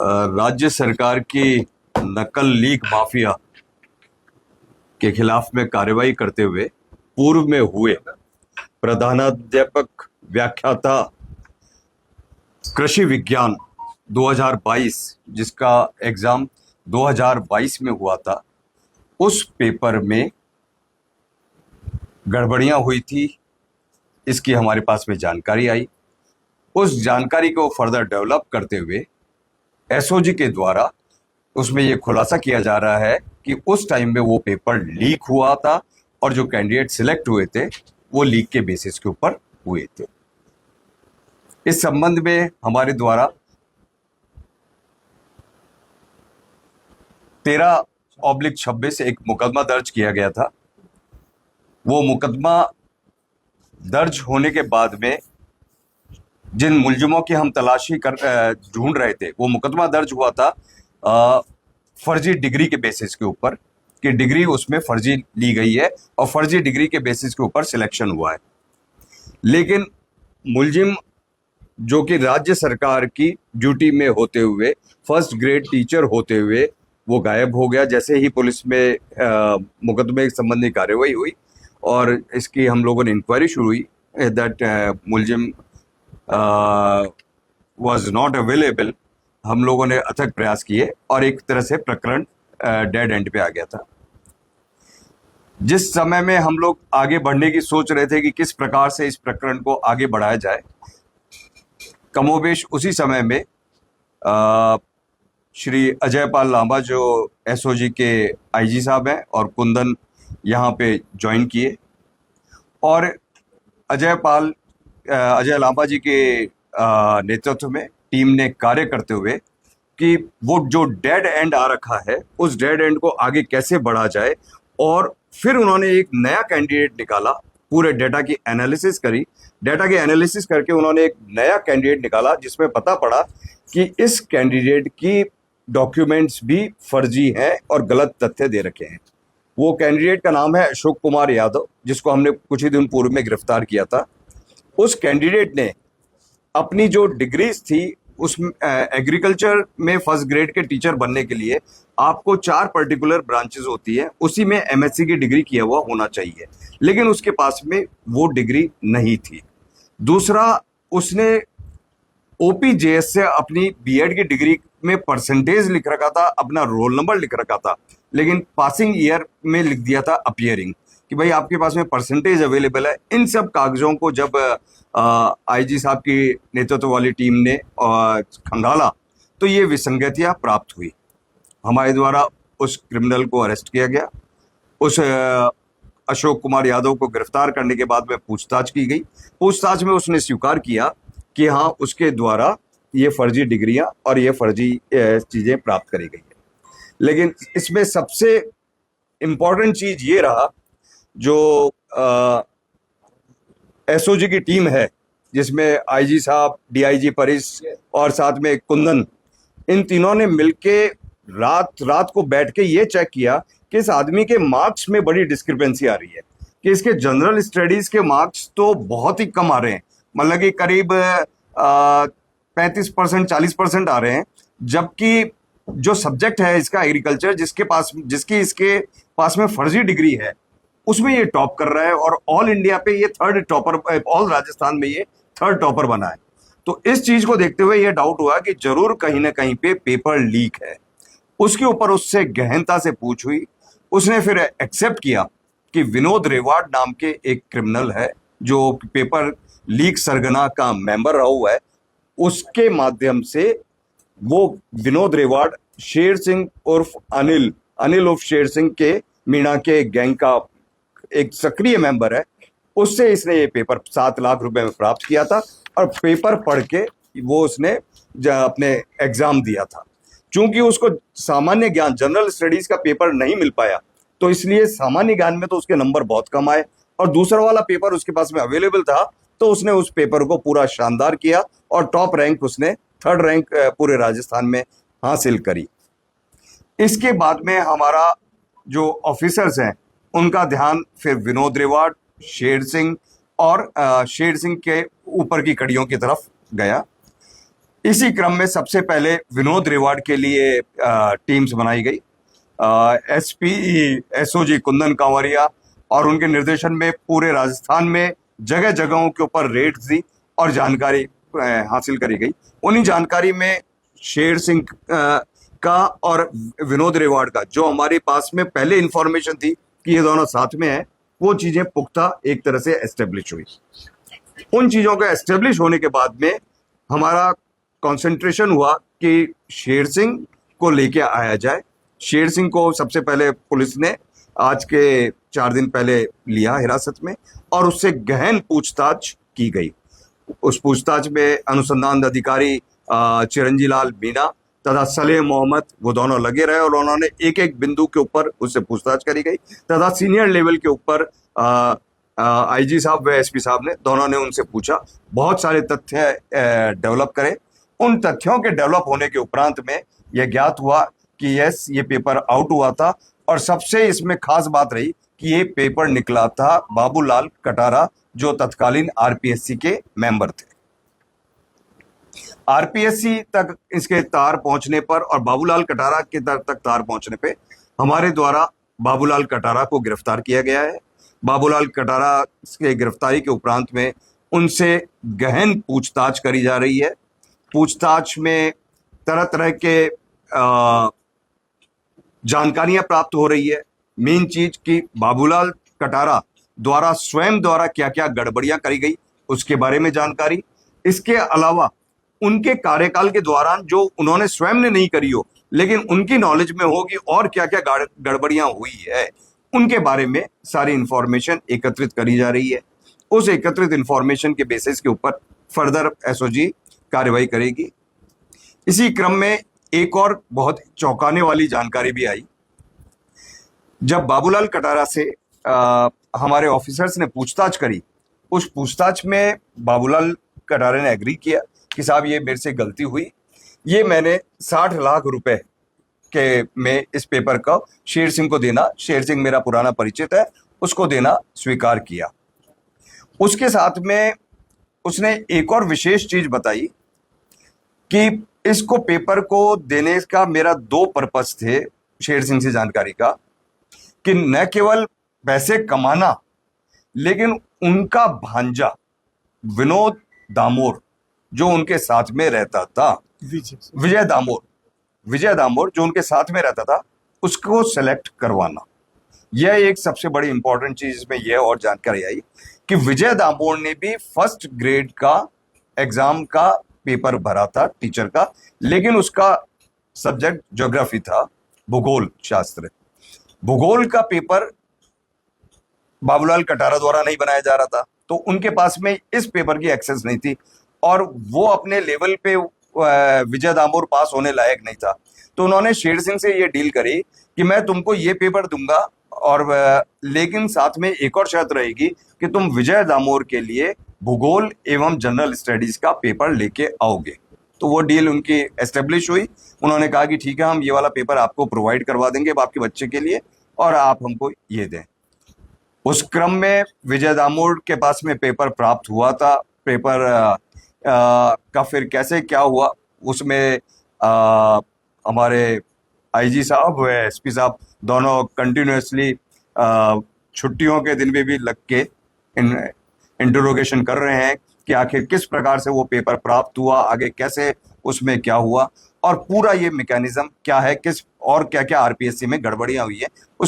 राज्य सरकार की नकल लीक माफिया के खिलाफ में कार्रवाई करते हुए पूर्व में हुए प्रधानाध्यापक व्याख्याता कृषि विज्ञान 2022 जिसका एग्जाम 2022 में हुआ था, उस पेपर में गड़बड़ियां हुई थी। इसकी हमारे पास में जानकारी आई। उस जानकारी को फर्दर डेवलप करते हुए एसओजी के द्वारा उसमें ये खुलासा किया जा रहा है कि उस टाइम में वो पेपर लीक हुआ था और जो कैंडिडेट सिलेक्ट हुए थे वो लीक के बेसिस के ऊपर हुए थे। इस संबंध में हमारे द्वारा 13/26 एक मुकदमा दर्ज किया गया था। वो मुकदमा दर्ज होने के बाद में जिन मुलजिमों की हम तलाशी कर ढूंढ रहे थे, वो मुकदमा दर्ज हुआ था फर्जी डिग्री के बेसिस के ऊपर कि डिग्री उसमें फर्जी ली गई है और फर्जी डिग्री के बेसिस के ऊपर सिलेक्शन हुआ है। लेकिन मुलजिम जो कि राज्य सरकार की ड्यूटी में होते हुए फर्स्ट ग्रेड टीचर होते हुए वो गायब हो गया। जैसे ही पुलिस में मुकदमे संबंधी कार्रवाई हुई और इसकी हम लोगों ने इंक्वायरी शुरू हुई दैट मुलजिम वाज नॉट अवेलेबल, हम लोगों ने अथक प्रयास किए और एक तरह से प्रकरण डेड एंड पे आ गया था। जिस समय में हम लोग आगे बढ़ने की सोच रहे थे कि किस प्रकार से इस प्रकरण को आगे बढ़ाया जाए, कमोबेश उसी समय में श्री अजय पाल लांबा जो एसओजी के आईजी साहब हैं और कुंदन यहाँ पे ज्वाइन किए और अजय लांबा जी के नेतृत्व में टीम ने कार्य करते हुए कि वो जो डेड एंड आ रखा है उस डेड एंड को आगे कैसे बढ़ा जाए, और फिर उन्होंने एक नया कैंडिडेट निकाला। पूरे डेटा की एनालिसिस करी, डेटा की एनालिसिस करके उन्होंने एक नया कैंडिडेट निकाला जिसमें पता पड़ा कि इस कैंडिडेट की डॉक्यूमेंट्स भी फर्जी हैं और गलत तथ्य दे रखे हैं। वो कैंडिडेट का नाम है अशोक कुमार यादव, जिसको हमने कुछ ही दिन पूर्व में गिरफ्तार किया था। उस कैंडिडेट ने अपनी जो डिग्रीज थी उस एग्रीकल्चर में फर्स्ट ग्रेड के टीचर बनने के लिए आपको 4 पर्टिकुलर ब्रांचेस होती है, उसी में एमएससी की डिग्री किया हुआ होना चाहिए, लेकिन उसके पास में वो डिग्री नहीं थी। दूसरा, उसने ओपीजेएस से अपनी बीएड की डिग्री में परसेंटेज लिख रखा था, अपना रोल नंबर लिख रखा था, लेकिन पासिंग ईयर में लिख दिया था अपीयरिंग कि भाई आपके पास में परसेंटेज अवेलेबल है। इन सब कागजों को जब आईजी साहब की नेतृत्व वाली टीम ने खंगाला तो ये विसंगतियां प्राप्त हुई। हमारे द्वारा उस क्रिमिनल को अरेस्ट किया गया। उस अशोक कुमार यादव को गिरफ्तार करने के बाद में पूछताछ की गई। पूछताछ में उसने स्वीकार किया कि हाँ, उसके द्वारा ये फर्जी डिग्रियां और ये फर्जी चीज़ें प्राप्त करी गई है। लेकिन इसमें सबसे इम्पॉर्टेंट चीज़ ये रहा, जो एसओजी की टीम है जिसमें आईजी साहब, डीआईजी परिस और साथ में कुंदन, इन तीनों ने मिलके रात को बैठ के ये चेक किया कि इस आदमी के मार्क्स में बड़ी डिस्क्रिपेंसी आ रही है कि इसके जनरल स्टडीज के मार्क्स तो बहुत ही कम आ रहे हैं, मतलब कि करीब 35% 40% आ रहे हैं, जबकि जो सब्जेक्ट है इसका एग्रीकल्चर जिसकी इसके पास में फर्जी डिग्री है उसमें ये टॉप कर रहा है और ऑल इंडिया पे ये थर्ड टॉपर, ऑल राजस्थान में ये थर्ड टॉपर बना है। तो इस चीज को देखते हुए ये डाउट हुआ कि जरूर कहीं ना कहीं पे पेपर लीक है। उसके ऊपर उससे गहनता से पूछ हुई। उसने फिर एक्सेप्ट किया कि विनोद रेवाड़ नाम के एक क्रिमिनल है जो पेपर लीक सरगना का मेंबर रहा हुआ है। उसके माध्यम से वो विनोद रेवाड़ शेर सिंह उर्फ अनिल उर्फ शेर सिंह के मीणा के गैंग का एक सक्रिय मेंबर है। उससे इसने ये पेपर 7 लाख रुपए में प्राप्त किया था और पेपर पढ़ के वो उसने अपने एग्जाम दिया था। चूंकि उसको सामान्य ज्ञान, जनरल स्टडीज का पेपर नहीं मिल पाया, तो इसलिए सामान्य ज्ञान में तो उसके नंबर बहुत कम आए और दूसरा वाला पेपर उसके पास में अवेलेबल था, तो उसने उस पेपर को पूरा शानदार किया और टॉप रैंक, उसने 3rd रैंक पूरे राजस्थान में हासिल करी। इसके बाद में हमारा जो ऑफिसर्स हैं उनका ध्यान फिर विनोद रेवाड़, शेर सिंह और शेर सिंह के ऊपर की कड़ियों की तरफ गया। इसी क्रम में सबसे पहले विनोद रिवार्ड के लिए टीम्स बनाई गई। एसपी एसओजी कुंदन कांवरिया और उनके निर्देशन में पूरे राजस्थान में जगह जगहों के ऊपर रेड्स दी और जानकारी हासिल करी गई। उन्हीं जानकारी में शेर सिंह का और विनोद रिवार्ड का, जो हमारे पास में पहले इंफॉर्मेशन थी कि ये दोनों साथ में हैं, वो चीजें पुख्ता एक तरह से एस्टेब्लिश हुई। उन चीजों के एस्टेब्लिश होने के बाद में हमारा कंसंट्रेशन हुआ कि शेर सिंह को लेके आया जाए। शेर सिंह को सबसे पहले पुलिस ने आज के 4 दिन पहले लिया हिरासत में और उससे गहन पूछताछ की गई। उस पूछताछ में अनुसंधान अधिकारी चिरंजी लाल मीणा तथा सलेम मोहम्मद, वो दोनों लगे रहे और उन्होंने एक एक बिंदु के ऊपर उससे पूछताछ करी गई तथा सीनियर लेवल के ऊपर आईजी साहब व एसपी साहब ने, दोनों ने उनसे पूछा, बहुत सारे तथ्य डेवलप करे। उन तथ्यों के डेवलप होने के उपरांत में यह ज्ञात हुआ कि यस, ये पेपर आउट हुआ था और सबसे इसमें खास बात रही कि ये पेपर निकला था बाबूलाल कटारा, जो तत्कालीन आरपीएससी के मेंबर थे। आरपीएससी तक इसके तार पहुंचने पर और बाबूलाल कटारा के तक तार पहुंचने पे हमारे द्वारा बाबूलाल कटारा को गिरफ्तार किया गया है। बाबूलाल कटारा के गिरफ्तारी के उपरांत में उनसे गहन पूछताछ करी जा रही है। पूछताछ में तरह तरह के जानकारियां प्राप्त हो रही है। मेन चीज कि बाबूलाल कटारा द्वारा स्वयं द्वारा क्या क्या गड़बड़ियां करी गई उसके बारे में जानकारी। इसके अलावा उनके कार्यकाल के दौरान जो उन्होंने स्वयं ने नहीं करी हो लेकिन उनकी नॉलेज में होगी और क्या क्या गड़बड़ियां हुई है, उनके बारे में सारी इंफॉर्मेशन एकत्रित करी जा रही है। उस एकत्रित इंफॉर्मेशन के बेसिस के ऊपर फर्दर एसओजी कार्रवाई करेगी। इसी क्रम में एक और बहुत चौंकाने वाली जानकारी भी आई। जब बाबूलाल कटारा से हमारे ऑफिसर्स ने पूछताछ करी, उस पूछताछ में बाबूलाल कटारा ने एग्री किया कि साहब ये मेरे से गलती हुई, ये मैंने 60 लाख रुपए के में इस पेपर का शेर सिंह को देना, शेर सिंह मेरा पुराना परिचित है, उसको देना स्वीकार किया। उसके साथ में उसने एक और विशेष चीज बताई कि इसको पेपर को देने का मेरा 2 पर्पस थे शेर सिंह से जानकारी का, कि न केवल पैसे कमाना लेकिन उनका भांजा विनोद दामोर जो उनके साथ में रहता था, विजय दामोर जो उनके साथ में रहता था, उसको सेलेक्ट करवाना। यह एक सबसे बड़ी इंपॉर्टेंट चीज इसमें यह और जानकारी आई कि विजय दामोर ने भी फर्स्ट ग्रेड का एग्जाम का पेपर भरा था टीचर का, लेकिन उसका सब्जेक्ट ज्योग्राफी था, भूगोल शास्त्र। भूगोल का पेपर बाबूलाल कटारा द्वारा नहीं बनाया जा रहा था, तो उनके पास में इस पेपर की एक्सेस नहीं थी और वो अपने लेवल पे विजय दामोर पास होने लायक नहीं था। तो उन्होंने शेर सिंह से ये डील करी कि मैं तुमको ये पेपर दूंगा और लेकिन साथ में एक और शर्त रहेगी कि तुम विजय दामोर के लिए भूगोल एवं जनरल स्टडीज का पेपर लेके आओगे। तो वो डील उनकी एस्टेब्लिश हुई। उन्होंने कहा कि ठीक है, हम ये वाला पेपर आपको प्रोवाइड करवा देंगे आपके बच्चे के लिए और आप हमको ये दें। उस क्रम में विजय दामोर के पास में पेपर प्राप्त हुआ था। पेपर का फिर कैसे क्या हुआ उसमें हमारे आईजी साहब व एसपी साहब दोनों कंटिन्यूसली छुट्टियों के दिन में भी लग के इंटरोगेशन कर रहे हैं कि आखिर किस प्रकार से वो पेपर प्राप्त हुआ, आगे कैसे उसमें क्या हुआ और पूरा ये मैकेनिज्म क्या है, किस और क्या क्या आरपीएससी में गड़बड़ियां हुई है।